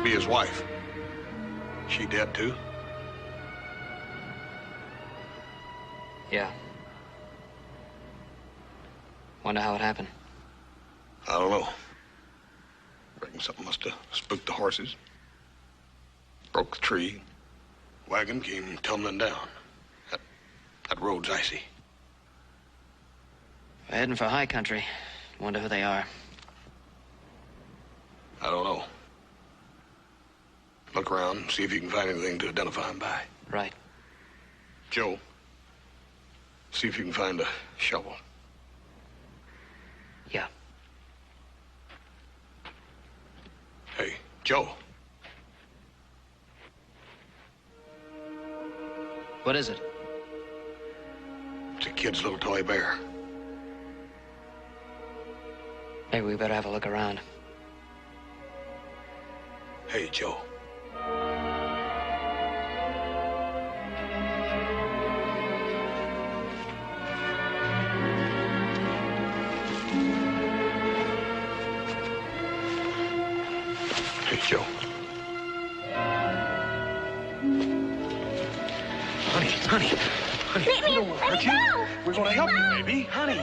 be his wife. She dead, too? Yeah. Wonder how it happened. I don't know. Reckon something must have spooked the horses. Broke the tree. Wagon came tumbling down. That road's icy. We're heading for high country. Wonder who they are. I don't know. Look around, see if you can find anything to identify him by. Right. Joe, see if you can find a shovel. Yeah. Hey, Joe. What is it? It's a kid's little toy bear. Maybe we better have a look around. Hey, Joe. Hey, Joe. Honey. Let me go. We're gonna help you, baby. Honey.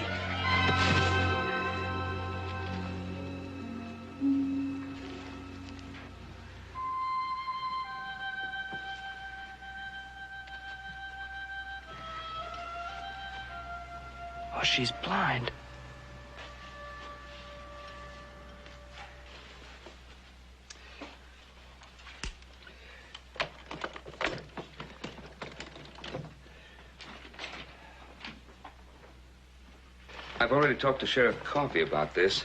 Oh, she's blind. I've already talked to Sheriff Coffey about this,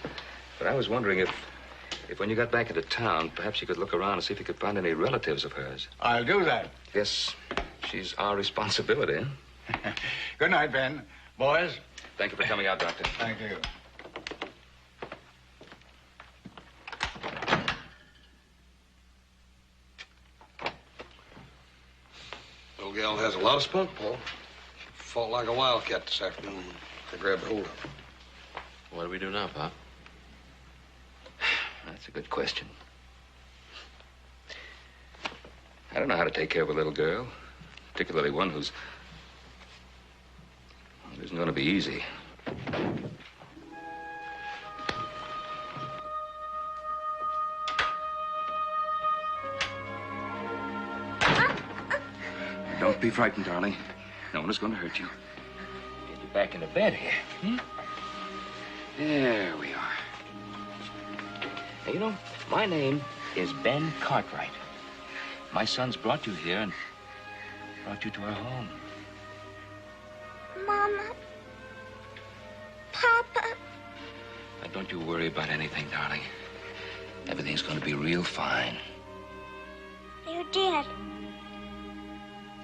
but I was wondering if when you got back into town, perhaps you could look around and see if you could find any relatives of hers. I'll do that. Yes, she's our responsibility. Good night, Ben. Boys. Thank you for coming out, Doctor. Thank you. Little gal has a lot of spunk, Paul. She fought like a wildcat this afternoon. They grabbed hold of her. What do we do now, Pop? That's a good question. I don't know how to take care of a little girl, particularly one who's... It isn't going to be easy. Don't be frightened, darling. No one is going to hurt you. Get you back into bed here. There we are. Now, you know, my name is Ben Cartwright. My sons brought you here and brought you to our home. Mama. Papa. Now, don't you worry about anything, darling. Everything's going to be real fine. They're dead.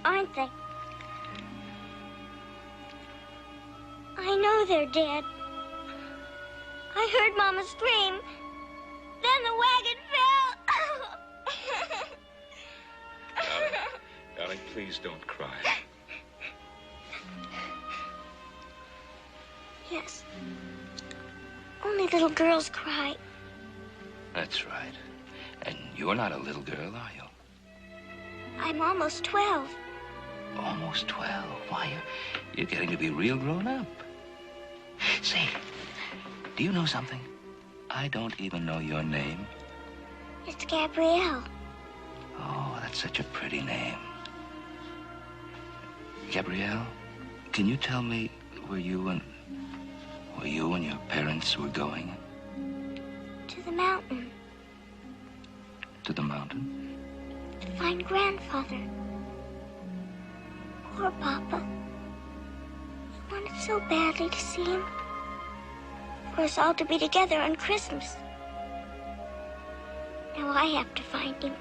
Aren't they? I know they're dead. I heard Mama scream. Then the wagon fell. Darling, please don't cry. Yes. Only little girls cry. That's right. And you're not a little girl, are you? I'm almost 12. Almost 12. Why, you're getting to be real grown up. Say, do you know something? I don't even know your name. It's Gabrielle. Oh, that's such a pretty name. Gabrielle, can you tell me where you and your parents were going? To the mountain. To the mountain? To find Grandfather. Poor Papa. He wanted so badly to see him. For us all to be together on Christmas. Now I have to find him.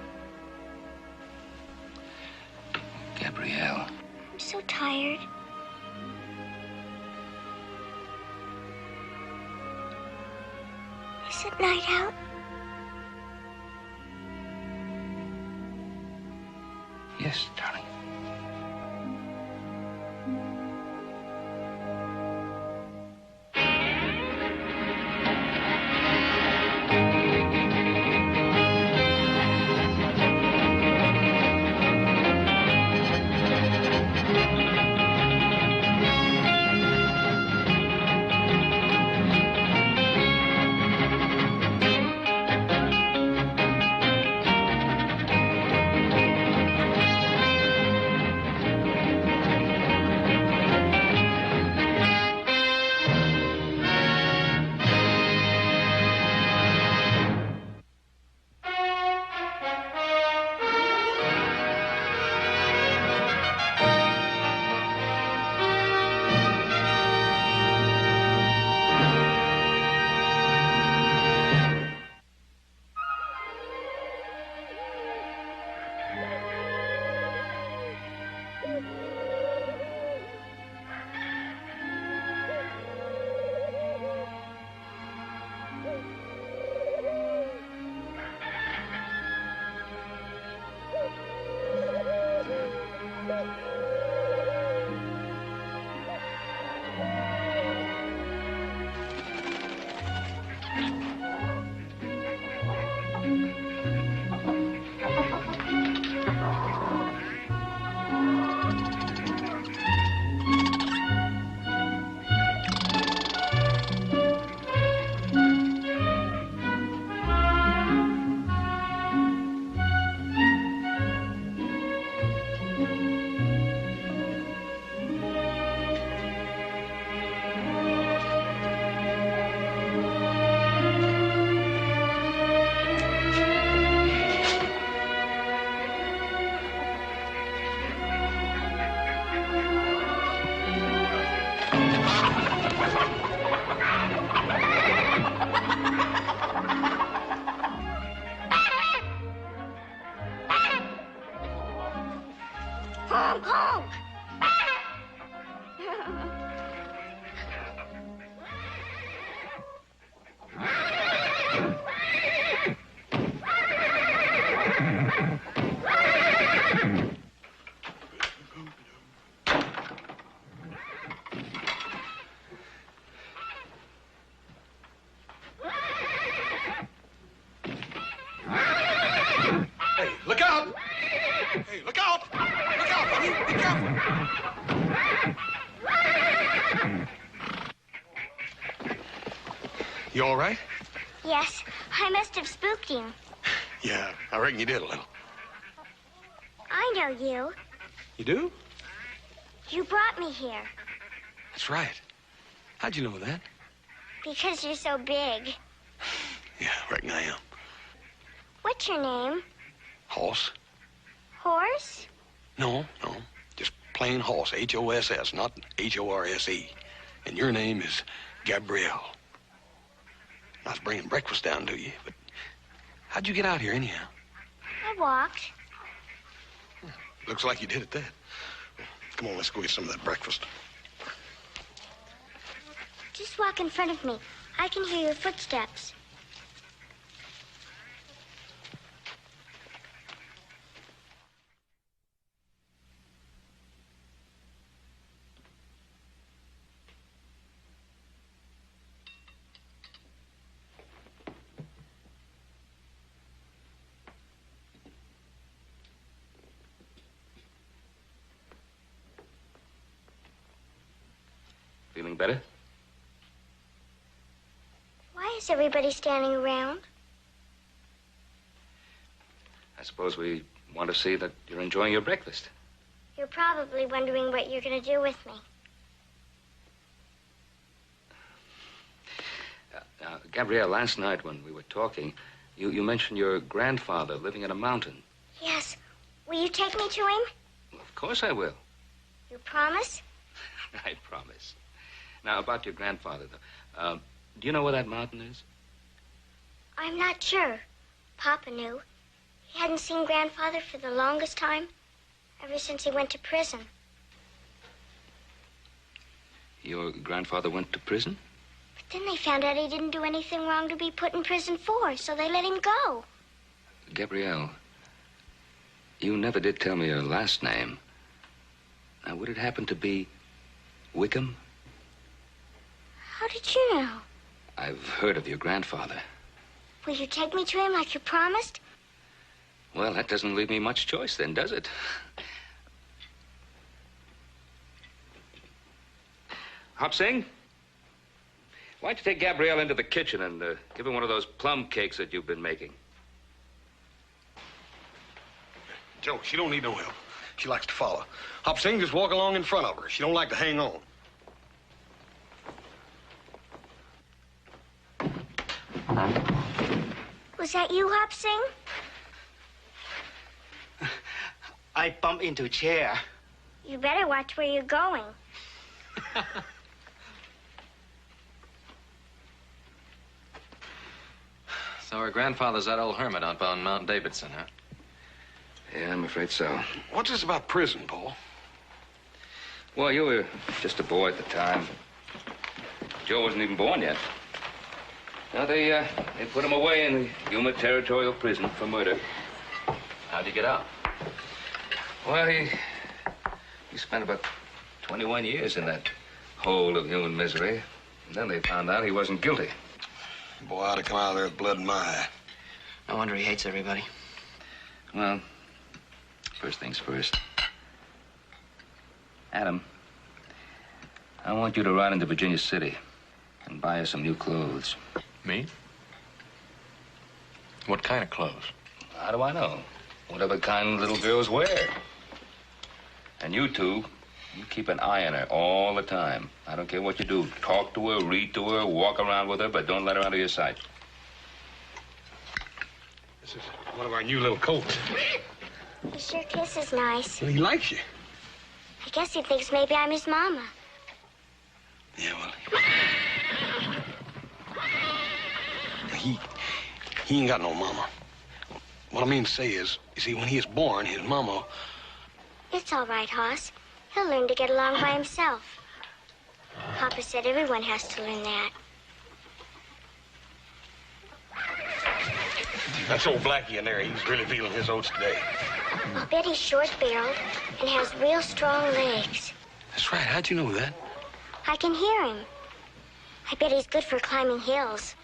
Gabrielle. I'm so tired. Is it night out? Yes, darling. Honk, honk. Hey, look out! Hey, look out! Look out, honey! Be careful! You all right? Yes, I must have spooked him. Yeah, I reckon you did a little. I know you. You do? You brought me here That's right. How'd you know that? because you're so big. Yeah, I reckon I am. What's your name? Hoss? Horse? No. Just plain Hoss. H-O-S-S, not H-O-R-S-E. And your name is Gabrielle. I was bringing breakfast down to you, but how'd you get out here anyhow? I walked. Looks like you did at that. Come on, let's go get some of that breakfast. Just walk in front of me. I can hear your footsteps. Feeling better? Why is everybody standing around? I suppose we want to see that you're enjoying your breakfast. You're probably wondering what you're going to do with me. Gabrielle, last night when we were talking, you mentioned your grandfather living in a mountain. Yes. Will you take me to him? Well, of course I will. You promise? I promise. Now, about your grandfather, though. Do you know where that mountain is? I'm not sure. Papa knew. He hadn't seen Grandfather for the longest time, ever since he went to prison. Your grandfather went to prison? But then they found out he didn't do anything wrong to be put in prison for, so they let him go. Gabrielle, you never did tell me your last name. Now, would it happen to be Wickham? How did you know? I've heard of your grandfather. Will you take me to him like you promised? Well, that doesn't leave me much choice then, does it? Hop Sing, why don't you take Gabrielle into the kitchen and give her one of those plum cakes that you've been making? Joe, she don't need no help. She likes to follow. Hop Sing, just walk along in front of her. She don't like to hang on. Was that you, Hop Sing? I bumped into a chair. You better watch where you're going. So her grandfather's that old hermit up on Mount Davidson, huh? Yeah, I'm afraid so. What's this about prison, Paul? Well, you were just a boy at the time. Joe wasn't even born yet. Now, they put him away in the Yuma Territorial Prison for murder. How'd you get out? Well, he He spent about 21 years in that hole of human misery. And then they found out he wasn't guilty. Boy, I'd have come out of there with blood in my eye. No wonder he hates everybody. Well, first things first. Adam, I want you to ride into Virginia City and buy us some new clothes. Me? What kind of clothes? How do I know? Whatever kind little girls wear. And you two, you keep an eye on her all the time. I don't care what you do. Talk to her, read to her, walk around with her, but don't let her out of your sight. This is one of our new little coats. He sure kisses nice. Well, he likes you. I guess he thinks maybe I'm his mama. Yeah, well... He ain't got no mama. What I mean to say is, you see, when he is born, his mama... It's all right, Hoss. He'll learn to get along by himself. Papa said everyone has to learn that. That's old Blackie in there. He's really feeling his oats today. I bet he's short-barreled and has real strong legs. That's right. How'd you know that? I can hear him. I bet he's good for climbing hills.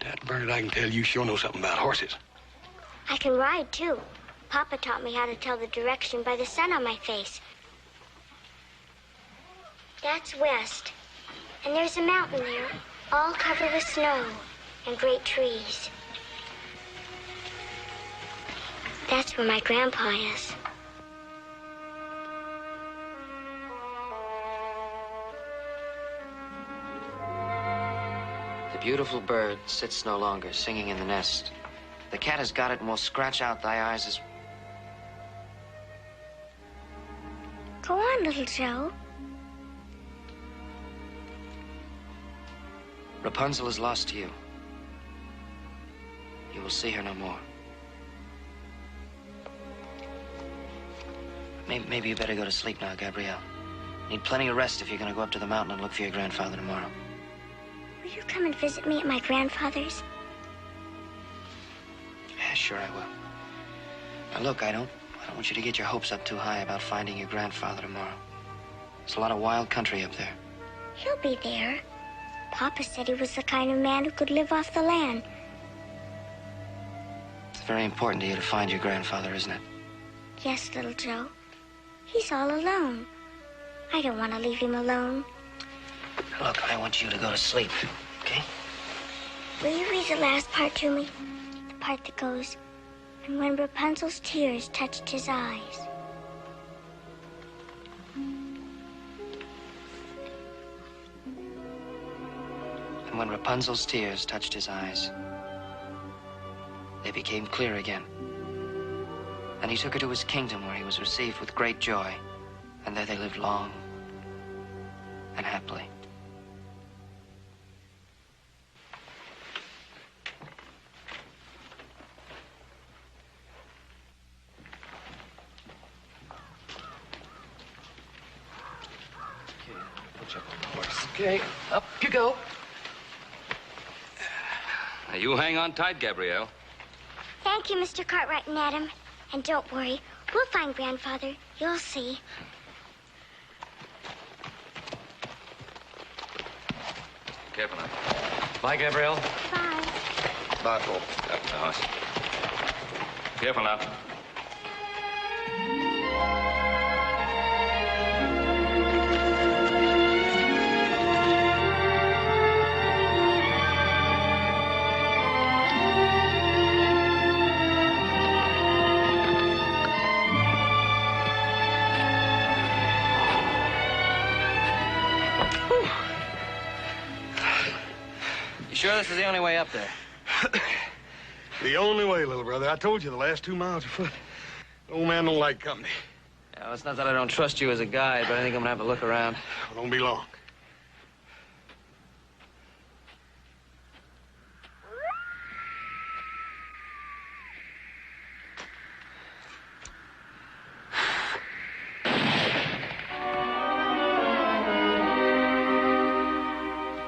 Dad Bernard, I can tell you sure know something about horses. I can ride, too. Papa taught me how to tell the direction by the sun on my face. That's west. And there's a mountain there, all covered with snow and great trees. That's where my grandpa is. The beautiful bird sits no longer, singing in the nest. The cat has got it and will scratch out thy eyes as... Go on, little Joe. Rapunzel is lost to you. You will see her no more. Maybe you better go to sleep now, Gabrielle. Need plenty of rest if you're gonna go up to the mountain and look for your grandfather tomorrow. Will you come and visit me at my grandfather's? Yeah, sure I will. Now look, I don't want you to get your hopes up too high about finding your grandfather tomorrow. There's a lot of wild country up there. He'll be there. Papa said he was the kind of man who could live off the land. It's very important to you to find your grandfather, isn't it? Yes, little Joe. He's all alone. I don't want to leave him alone. Look, I want you to go to sleep, okay? Will you read the last part to me? The part that goes, and when Rapunzel's tears touched his eyes. And when Rapunzel's tears touched his eyes, they became clear again. And he took her to his kingdom where he was received with great joy. And there they lived long and happily. Okay, up you go. Now, you hang on tight, Gabrielle. Thank you, Mr. Cartwright and Adam. And don't worry, we'll find Grandfather. You'll see. Careful now. Bye, Gabrielle. Bye. Bye, Cole. Up the house. Careful now. Sure this is the only way up there? The only way, little brother. I told you the last 2 miles are foot. The old man don't like company. Yeah, well, it's not that I don't trust you as a guide, but I think I'm gonna have to look around. Well, don't be long.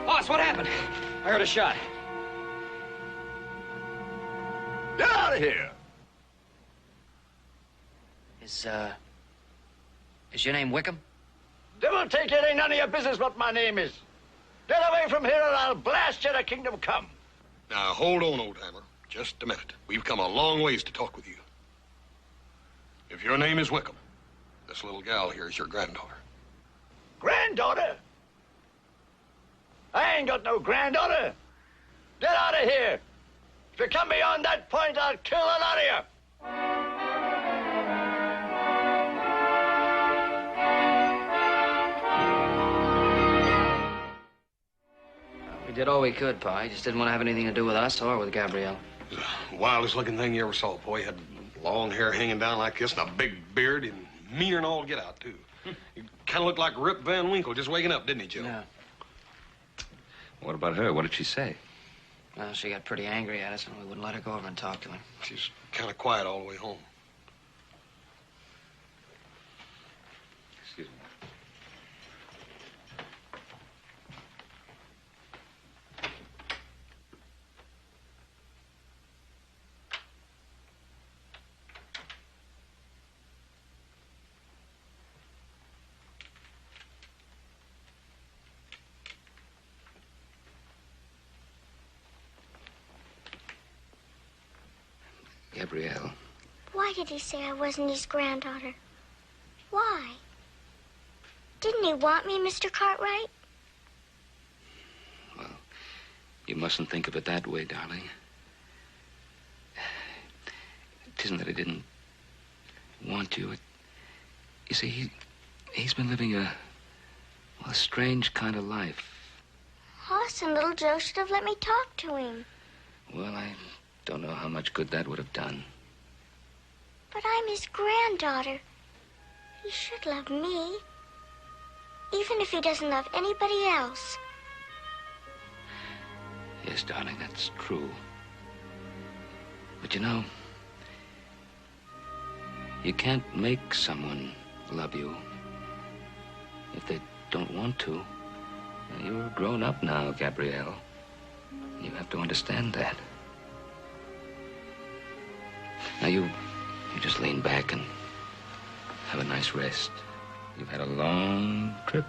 Boss, what happened? I heard a shot. Get out of here! Is your name Wickham? Devil take it, ain't none of your business what my name is. Get away from here or I'll blast you to kingdom come. Now, hold on, old-timer. Just a minute. We've come a long ways to talk with you. If your name is Wickham, this little gal here is your granddaughter. Granddaughter? I ain't got no granddaughter. Get out of here. If you come beyond that point, I'll kill a lot of you. We did all we could, Pa. He just didn't want to have anything to do with us or with Gabrielle. He's the wildest looking thing you ever saw, boy. He had long hair hanging down like this and a big beard and meaner than all get out, too. He kind of looked like Rip Van Winkle just waking up, didn't he, Joe? Yeah. What about her? What did she say? Well, she got pretty angry at us, and we wouldn't let her go over and talk to him. She's kind of quiet all the way home. Excuse me. Gabrielle. Why did he say I wasn't his granddaughter? Why? Didn't he want me, Mr. Cartwright? Well, you mustn't think of it that way, darling. It isn't that he didn't want you. You see, he's been living a strange kind of life. Hoss and little Joe should have let me talk to him. Well, I don't know how much good that would have done. But I'm his granddaughter. He should love me. Even if he doesn't love anybody else. Yes, darling, that's true. But you know, you can't make someone love you if they don't want to. You're grown up now, Gabrielle. You have to understand that. Now, you just lean back and have a nice rest. You've had a long trip.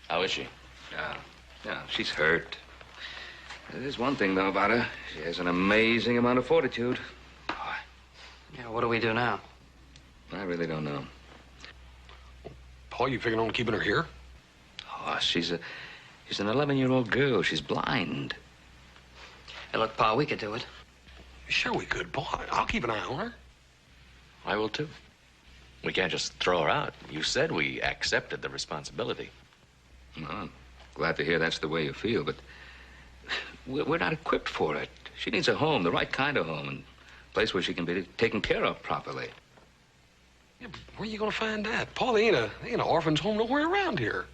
How is she? Yeah, she's hurt. There's one thing, though, about her. She has an amazing amount of fortitude. Yeah, what do we do now? I really don't know. Paul, you figuring on keeping her here? Oh, she's an 11-year-old girl. She's blind. Hey, look, Pa, we could do it. Sure we could, Paul. I'll keep an eye on her. I will, too. We can't just throw her out. You said we accepted the responsibility. Well, I'm glad to hear that's the way you feel, but we're not equipped for it. She needs a home, the right kind of home, and a place where she can be taken care of properly. Yeah, but where are you going to find that? Paul, there ain't an orphan's home nowhere around here.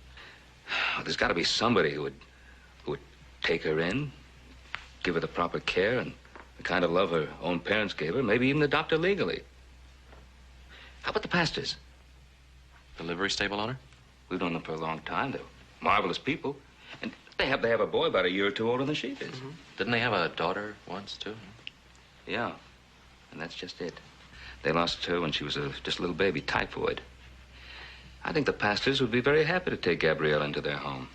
There's got to be somebody who would take her in, give her the proper care and the kind of love her own parents gave her, maybe even adopt her legally. How about the Pastors? The livery stable owner? We've known them for a long time. They're marvelous people. And they have a boy about a year or two older than she is. Mm-hmm. Didn't they have a daughter once, too? Yeah, and that's just it. They lost her when she was just a little baby, typhoid. I think the Pastors would be very happy to take Gabrielle into their home.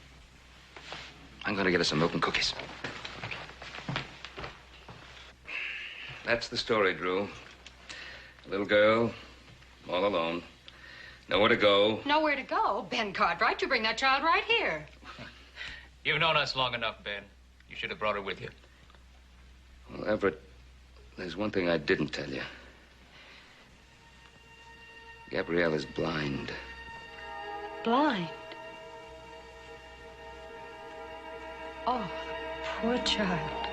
I'm going to get her some milk and cookies. That's the story, Drew. A little girl, all alone. Nowhere to go. Nowhere to go? Ben Cartwright, you bring that child right here. You've known us long enough, Ben. You should have brought her with you. Well, Everett, there's one thing I didn't tell you. Gabrielle is blind. Blind? Oh, poor child.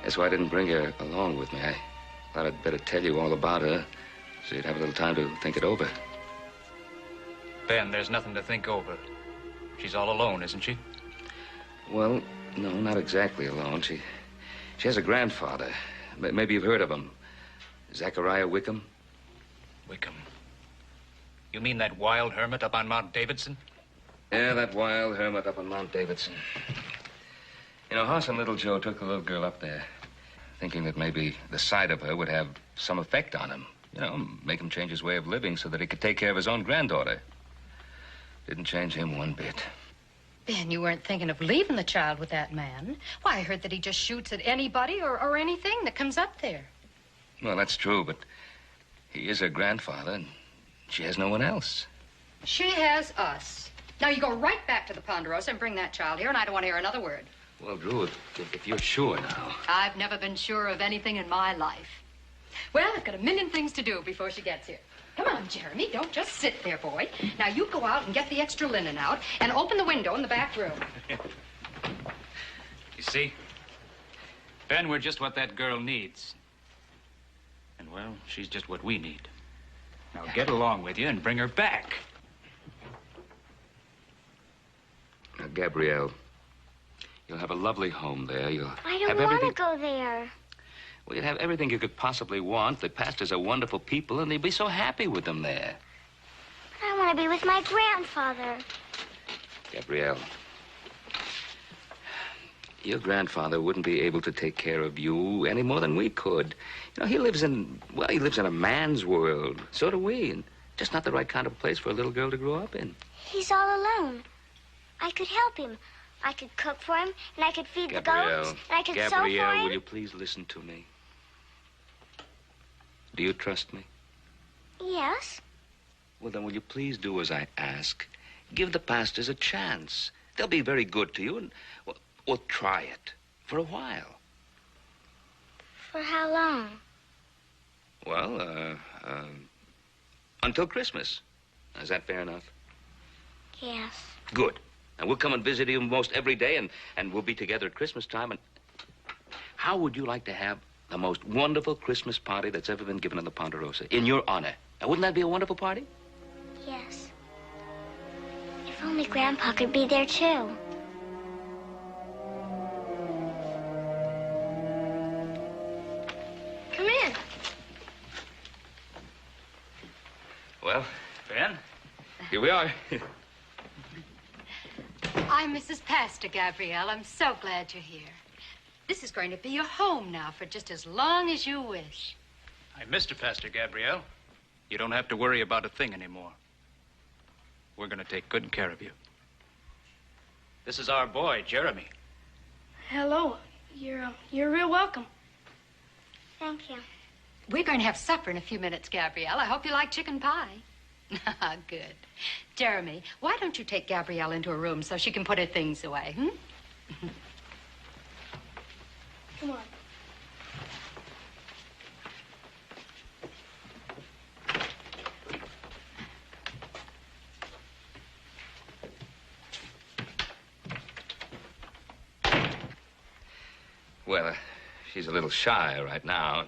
That's why I didn't bring her along with me. I thought I'd better tell you all about her so you'd have a little time to think it over. Ben, there's nothing to think over. She's all alone, isn't she? Well, no, not exactly alone. She has a grandfather. Maybe you've heard of him. Zachariah Wickham. Wickham. You mean that wild hermit up on Mount Davidson? Yeah, that wild hermit up on Mount Davidson. You know, Hoss and little Joe took the little girl up there, thinking that maybe the sight of her would have some effect on him. You know, make him change his way of living so that he could take care of his own granddaughter. Didn't change him one bit. Ben, you weren't thinking of leaving the child with that man. Why, I heard that he just shoots at anybody or anything that comes up there. Well, that's true, but he is her grandfather, and she has no one else. She has us. Now, you go right back to the Ponderosa and bring that child here, and I don't want to hear another word. Well, Drew, if you're sure now. I've never been sure of anything in my life. Well, I've got a million things to do before she gets here. Come on, Jeremy, don't just sit there, boy. Now, you go out and get the extra linen out and open the window in the back room. You see? Ben, we're just what that girl needs. And, well, she's just what we need. Now, get along with you and bring her back. Now, Gabrielle, you'll have a lovely home there. I don't want to go there. Well, you'd have everything you could possibly want. The pastors are wonderful people, and you'd be so happy with them there. I want to be with my grandfather. Gabrielle, your grandfather wouldn't be able to take care of you any more than we could. You know, he lives in a man's world. So do we, and just not the right kind of place for a little girl to grow up in. He's all alone. I could help him. I could cook for him, and I could feed the goats, and I could sew for him. Gabrielle, will you please listen to me? Do you trust me? Yes. Well, then will you please do as I ask? Give the pastors a chance. They'll be very good to you, and well, try it for a while. For how long? Well, until Christmas. Is that fair enough? Yes. Good. And we'll come and visit you most every day, and we'll be together at Christmas time. And how would you like to have the most wonderful Christmas party that's ever been given in the Ponderosa, in your honor? Now, wouldn't that be a wonderful party? Yes. If only Grandpa could be there, too. Come in. Well, Ben? here we are. I'm Mrs. Pastor, Gabrielle. I'm so glad you're here. This is going to be your home now for just as long as you wish. I'm Mr. Pastor, Gabrielle. You don't have to worry about a thing anymore. We're going to take good care of you. This is our boy, Jeremy. Hello. You're real welcome. Thank you. We're going to have supper in a few minutes, Gabrielle. I hope you like chicken pie. Good. Jeremy, why don't you take Gabrielle into her room so she can put her things away, Come on. Well, she's a little shy right now,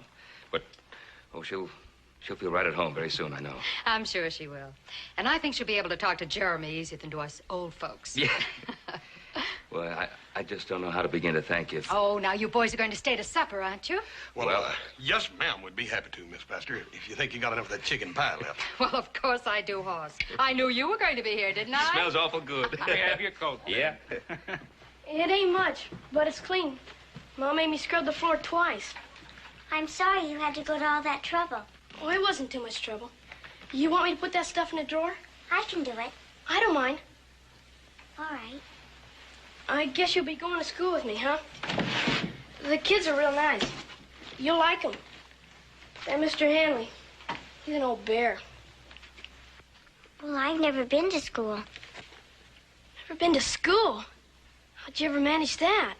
but, she'll feel right at home very soon, I know. I'm sure she will. And I think she'll be able to talk to Jeremy easier than to us old folks. Yeah. Well, I just don't know how to begin to thank you. Oh, now you boys are going to stay to supper, aren't you? Well, yes, ma'am, would be happy to, Miss Pastor, if you think you got enough of that chicken pie left. Well, of course I do, Hoss. I knew you were going to be here, didn't I? Smells awful good. Let me have your coat. Yeah. It ain't much, but it's clean. Mom made me scrub the floor twice. I'm sorry you had to go to all that trouble. Oh, it wasn't too much trouble. You want me to put that stuff in a drawer? I can do it. I don't mind. All right. I guess you'll be going to school with me, huh? The kids are real nice. You'll like them. That Mr. Hanley, he's an old bear. Well, I've never been to school. Never been to school? How'd you ever manage that?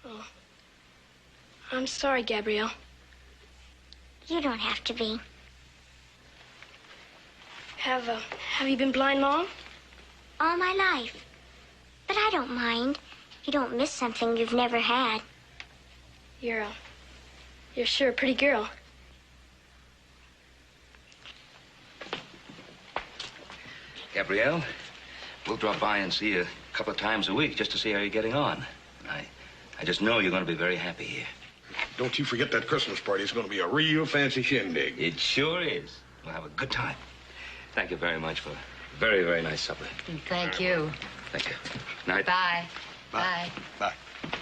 Oh. I'm sorry, Gabrielle. You don't have to be. Have you been blind, Mom? All my life. But I don't mind. You don't miss something you've never had. You're sure a pretty girl. Gabrielle, we'll drop by and see you a couple of times a week just to see how you're getting on. I just know you're going to be very happy here. Don't you forget that Christmas party. It's going to be a real fancy shindig. It sure is. We'll have a good time. Thank you very much for a very, very nice supper. Thank you. Thank you. Night. Bye. Bye. Bye. Bye.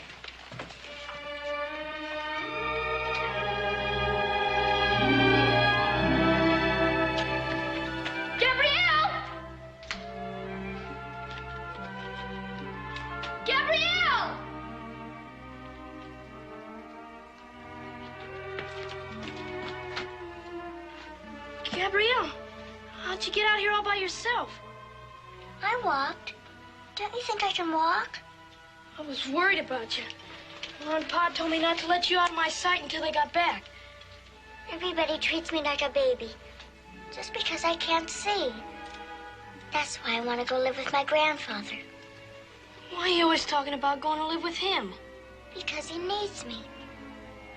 Gabrielle, how'd you get out here all by yourself? I walked. Don't you think I can walk? I was worried about you. Mom and Pa told me not to let you out of my sight until they got back. Everybody treats me like a baby, just because I can't see. That's why I want to go live with my grandfather. Why are you always talking about going to live with him? Because he needs me.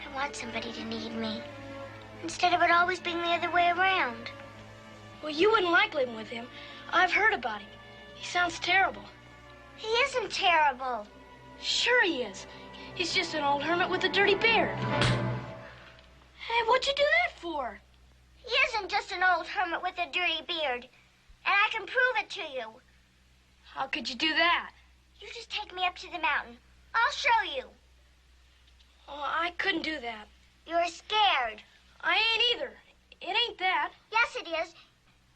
I want somebody to need me, instead of it always being the other way around. Well, you wouldn't like living with him. I've heard about him. He sounds terrible. He isn't terrible. Sure he is. He's just an old hermit with a dirty beard. Hey, what'd you do that for? He isn't just an old hermit with a dirty beard. And I can prove it to you. How could you do that? You just take me up to the mountain. I'll show you. Oh, I couldn't do that. You're scared. I ain't either. It ain't that. Yes, it is.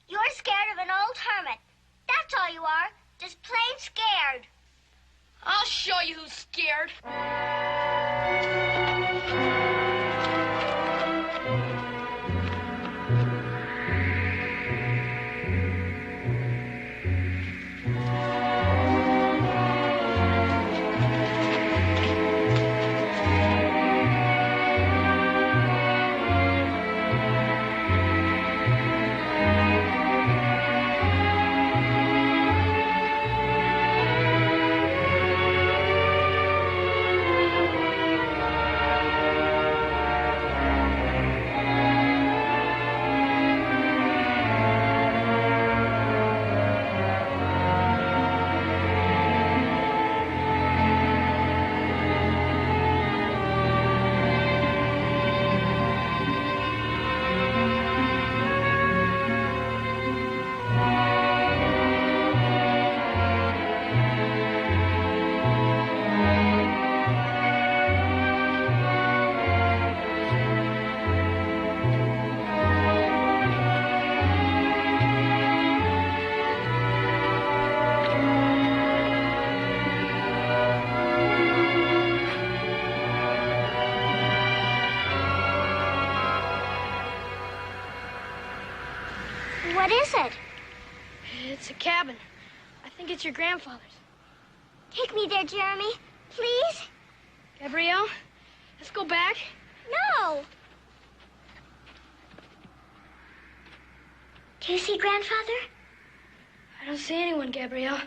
You're scared of an old hermit. That's all you are. Just plain scared. I'll show you who's scared. What is it? It's a cabin. I think it's your grandfather's. Take me there, Jeremy. Please? Gabrielle, let's go back. No. Do you see Grandfather? I don't see anyone, Gabrielle.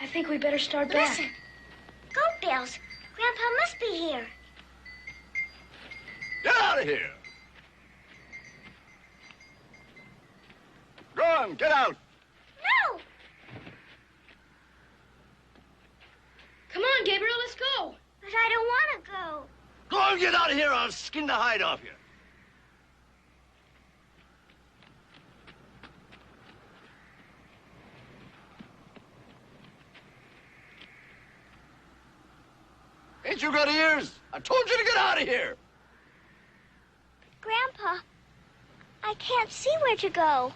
I think we better start Listen. back. Goat bells. Grandpa must be here. Get out of here! Go on, get out! No! Come on, Gabriel, let's go. But I don't want to go. Go on, get out of here, or I'll skin the hide off you. Ain't you got ears? I told you to get out of here. Grandpa, I can't see where to go.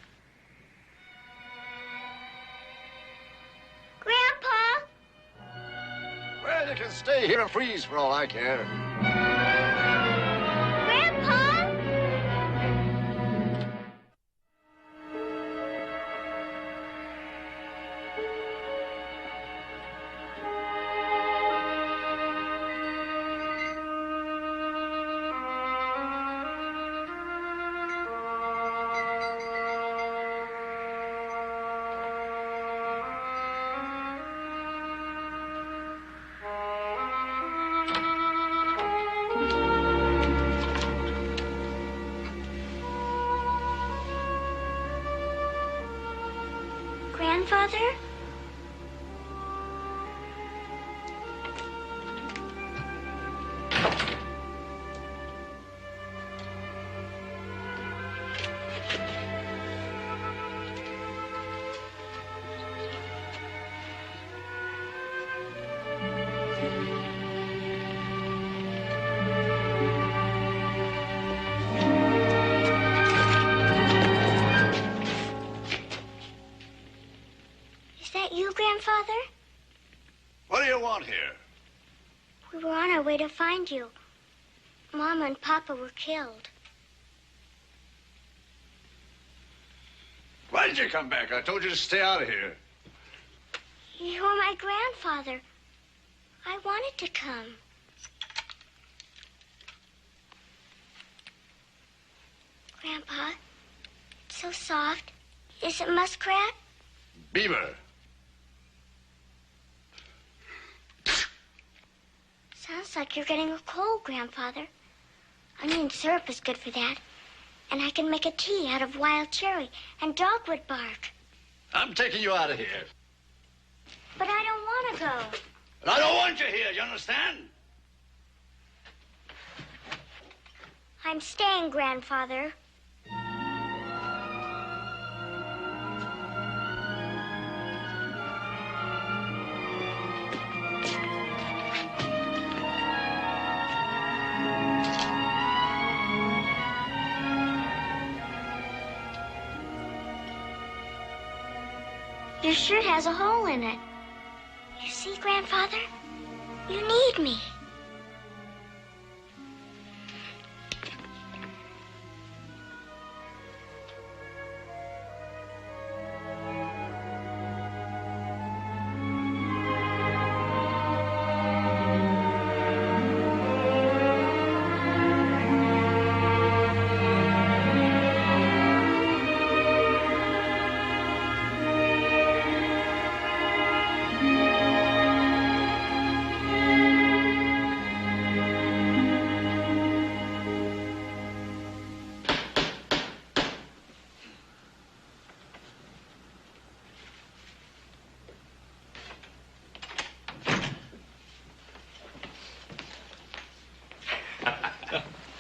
Grandpa! Well, you can stay here and freeze for all I care. Grandpa! Grandfather? Is that you, Grandfather? What do you want here? We were on our way to find you. Mama and Papa were killed. did you come back? I told you to stay out of here. You're my grandfather. I wanted to come. Grandpa, it's so soft. Is it muskrat? Beaver. Sounds like you're getting a cold, Grandfather. Onion syrup is good for that. And I can make a tea out of wild cherry and dogwood bark. I'm taking you out of here. But I don't want to go. And I don't want you here, you understand? I'm staying, Grandfather. Your shirt has a hole in it. You see, Grandfather? You need me.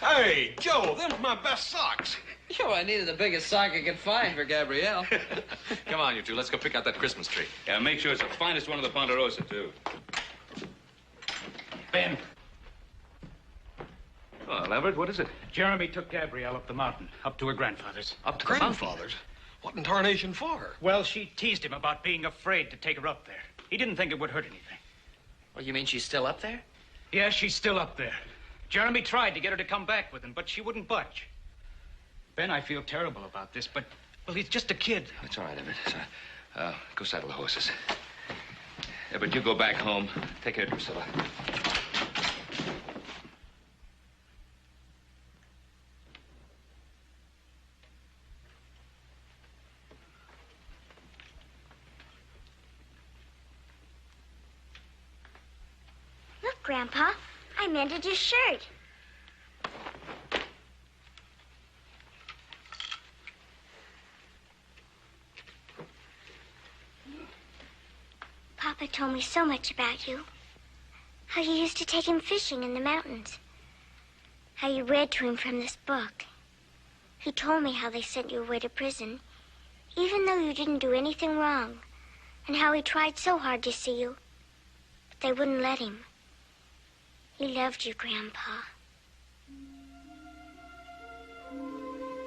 Hey, Joe, them's my best socks. Yo, I needed the biggest sock I could find for Gabrielle. Come on, you two. Let's go pick out that Christmas tree. Yeah, make sure it's the finest one of the Ponderosa, too. Ben, Well, Everett, what is it? Jeremy took Gabrielle up the mountain, up to her grandfather's. Up to the mountain. Grandfather's? What in tarnation for? Well, she teased him about being afraid to take her up there. He didn't think it would hurt anything. Well, you mean she's still up there? Yeah, she's still up there. Jeremy tried to get her to come back with him, but she wouldn't budge. Ben, I feel terrible about this, but, well, he's just a kid. It's all right, Everett. It's all right. Go saddle the horses. Everett, you go back home. Take care of Drusilla. Look, Grandpa, I mended your shirt. Papa told me so much about you. How you used to take him fishing in the mountains. How you read to him from this book. He told me how they sent you away to prison, even though you didn't do anything wrong. And how he tried so hard to see you, but they wouldn't let him. He loved you, Grandpa.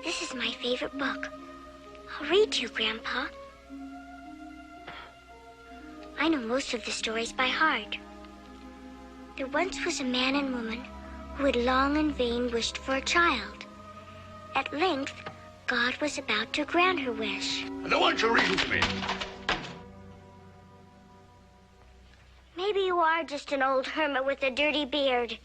This is my favorite book. I'll read to you, Grandpa. I know most of the stories by heart. There once was a man and woman who had long in vain wished for a child. At length, God was about to grant her wish. And I want you to read with me. Maybe you are just an old hermit with a dirty beard.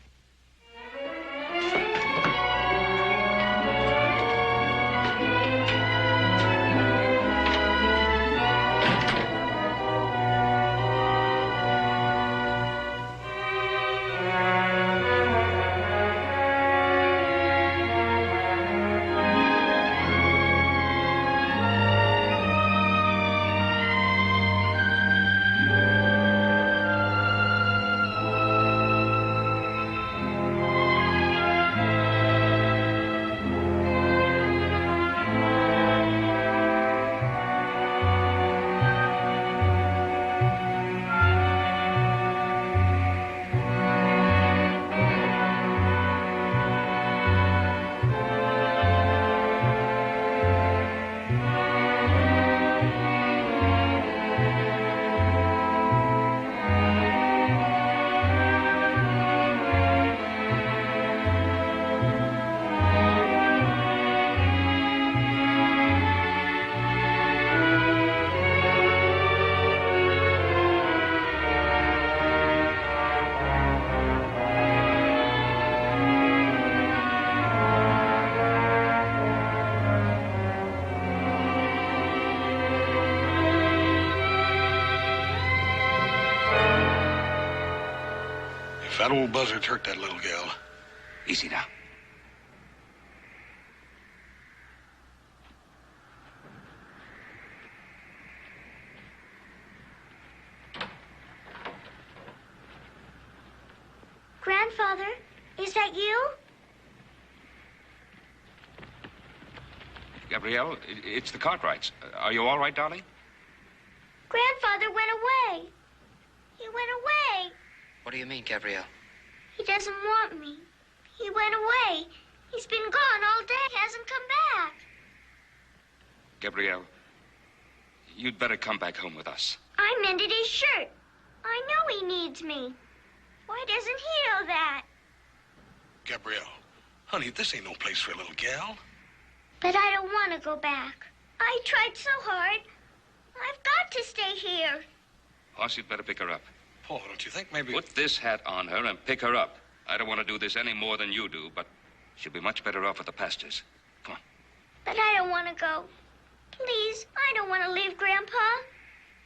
fat old buzzards hurt that little gal. Easy now. Grandfather, is that you? Gabrielle, it's the Cartwrights. Are you all right, darling? Grandfather went away. He went away. What do you mean, Gabrielle? He doesn't want me. He went away. He's been gone all day. He hasn't come back. Gabrielle, you'd better come back home with us. I mended his shirt. I know he needs me. Why doesn't he know that? Gabrielle, honey, this ain't no place for a little gal. But I don't want to go back. I tried so hard. I've got to stay here. Hoss, you'd better pick her up. Paul, don't you think maybe... Put this hat on her and pick her up. I don't want to do this any more than you do, but she'll be much better off at the pastures. Come on. But I don't want to go. Please, I don't want to leave Grandpa.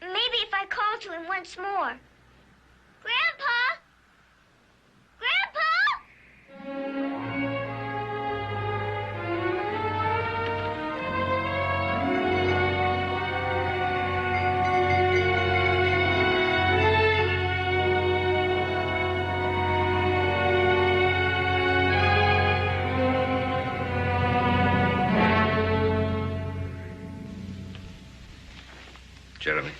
Maybe if I call to him once more. Grandpa! Grandpa! Jeremy.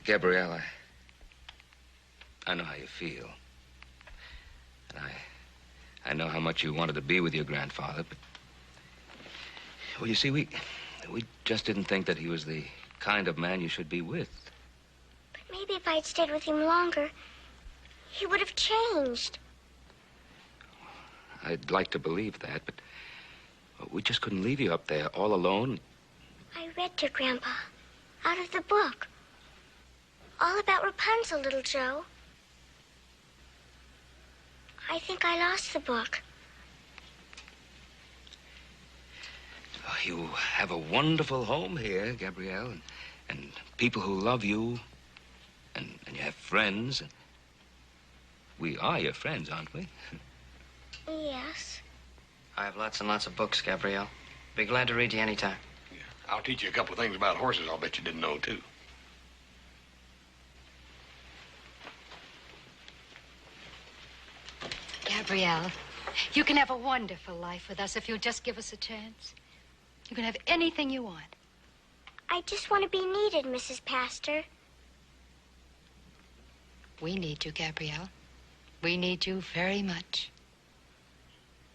Gabrielle, I know how you feel. And I know how much you wanted to be with your grandfather, but... Well, you see, we just didn't think that he was the kind of man you should be with. But maybe if I'd stayed with him longer, he would have changed. I'd like to believe that, but we just couldn't leave you up there all alone. I read to Grandpa, out of the book. All about Rapunzel, little Joe. I think I lost the book. Oh, you have a wonderful home here, Gabrielle, and people who love you, and you have friends. And we are your friends, aren't we? Yes. I have lots and lots of books, Gabrielle. Be glad to read to you anytime. Yeah. I'll teach you a couple of things about horses I'll bet you didn't know, too. Gabrielle, you can have a wonderful life with us if you'll just give us a chance. You can have anything you want. I just want to be needed, Mrs. Pastor. We need you, Gabrielle. We need you very much.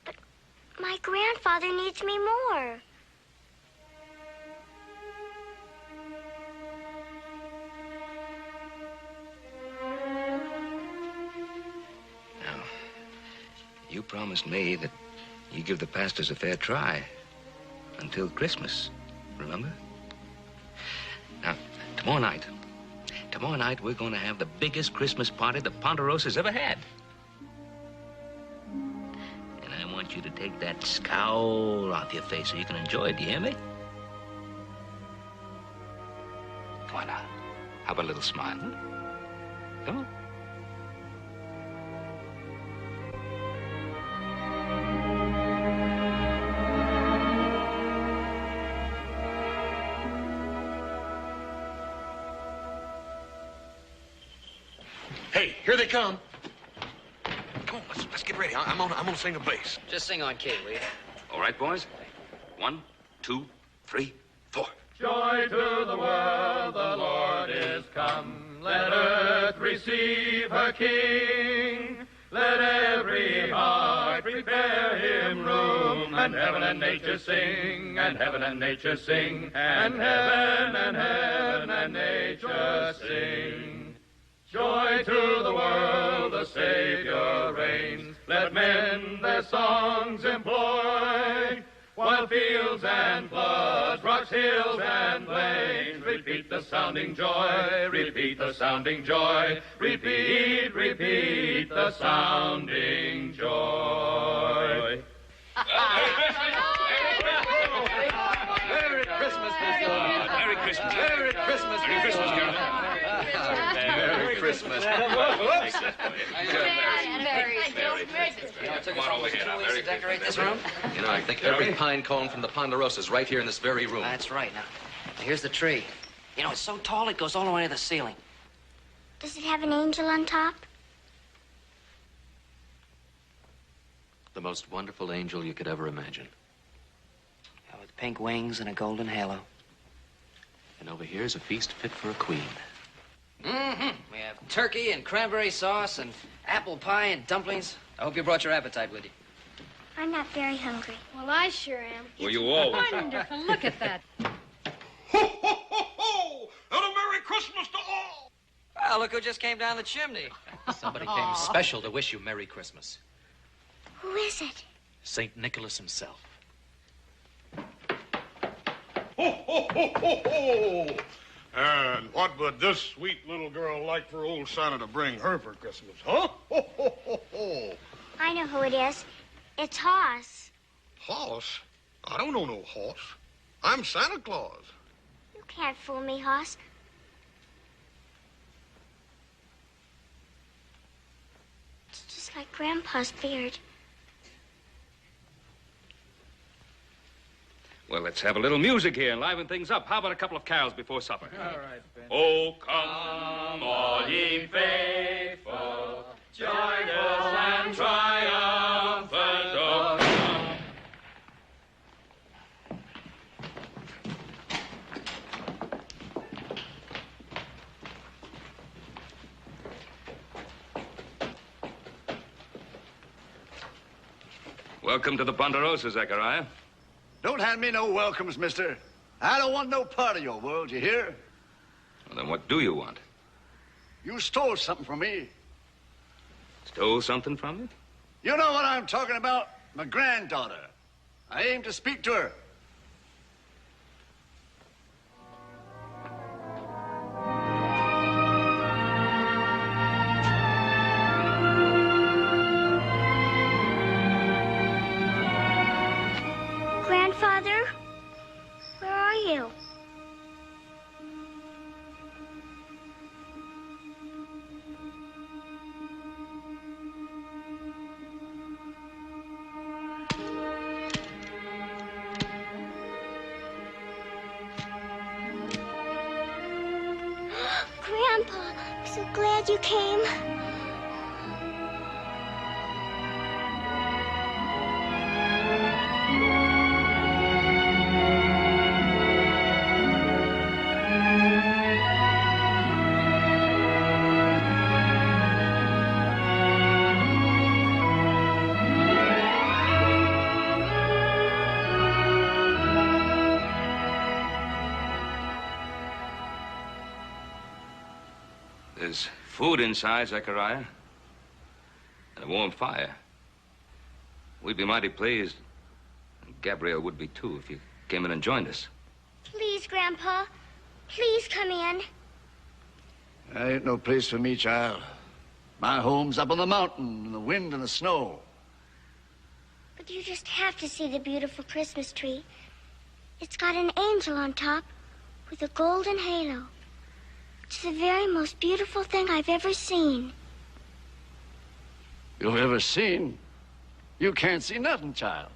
But my grandfather needs me more. Now, you promised me that you'd give the pastors a fair try until Christmas, remember? Now, tomorrow night we're going to have the biggest Christmas party the Ponderosa's ever had. And I want you to take that scowl off your face so you can enjoy it, do you hear me? Come on now. How about a little smile, huh? Come on. Hey, here they come. Come on, let's get ready. I'm gonna sing a bass. Just sing on key, will you? All right, boys. 1, 2, 3, 4. Joy to the world, the Lord is come. Let earth receive her King. Let every heart prepare him room. And heaven and nature sing, and heaven and nature sing, and heaven and nature sing. Joy to the world, the Savior reigns. Let men their songs employ, while fields and floods, rocks, hills, and plains repeat the sounding joy, repeat the sounding joy, repeat, repeat the sounding joy. Merry Christmas. Merry Christmas. Merry Christmas, Carol. Merry Christmas. Come on over here now. To decorate this room? You know, I think every pine cone from the Ponderosa is right here in this very room. That's right. Now, here's the tree. You know, it's so tall it goes all the way to the ceiling. Does it have an angel on top? The most wonderful angel you could ever imagine. Yeah, with pink wings and a golden halo. And over here is a feast fit for a queen. Mm-hmm. We have turkey and cranberry sauce and apple pie and dumplings. I hope you brought your appetite with you. I'm not very hungry. Well, I sure am. Well, you always are. Wonderful. Look at that. Ho, ho, ho, ho! And a Merry Christmas to all! Well, look who just came down the chimney. Somebody came special to wish you Merry Christmas. Who is it? St. Nicholas himself. Ho, ho, ho, ho, ho! And what would this sweet little girl like for old Santa to bring her for Christmas, huh? Ho, ho, ho, ho! I know who it is. It's Hoss. Hoss? I don't know no horse. I'm Santa Claus. You can't fool me, Hoss. It's just like Grandpa's beard. Well, let's have a little music here and liven things up. How about a couple of carols before supper? All right, Ben. Oh, come, all ye faithful, joyful and triumphant. Oh, come. Welcome to the Ponderosa, Zechariah. Don't hand me no welcomes, mister. I don't want no part of your world, you hear? Well, then what do you want? You stole something from me. Stole something from you? You know what I'm talking about? My granddaughter. I aim to speak to her. Grandfather, where are you? Grandpa, I'm so glad you came. There's food inside, Zechariah, and a warm fire. We'd be mighty pleased, and Gabrielle would be too, if you came in and joined us. Please, Grandpa. Please come in. There ain't no place for me, child. My home's up on the mountain in the wind and the snow. But you just have to see the beautiful Christmas tree. It's got an angel on top with a golden halo. It's the very most beautiful thing I've ever seen. You've ever seen? You can't see nothing, child.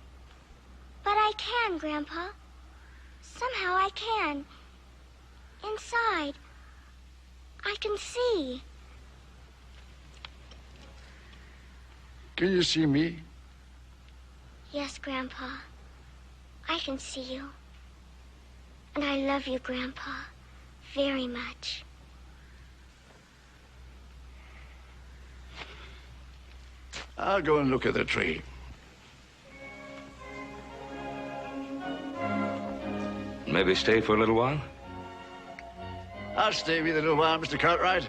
But I can, Grandpa. Somehow I can. Inside, I can see. Can you see me? Yes, Grandpa. I can see you. And I love you, Grandpa, very much. I'll go and look at the tree. Maybe stay for a little while? I'll stay with you a little while, Mr. Cartwright.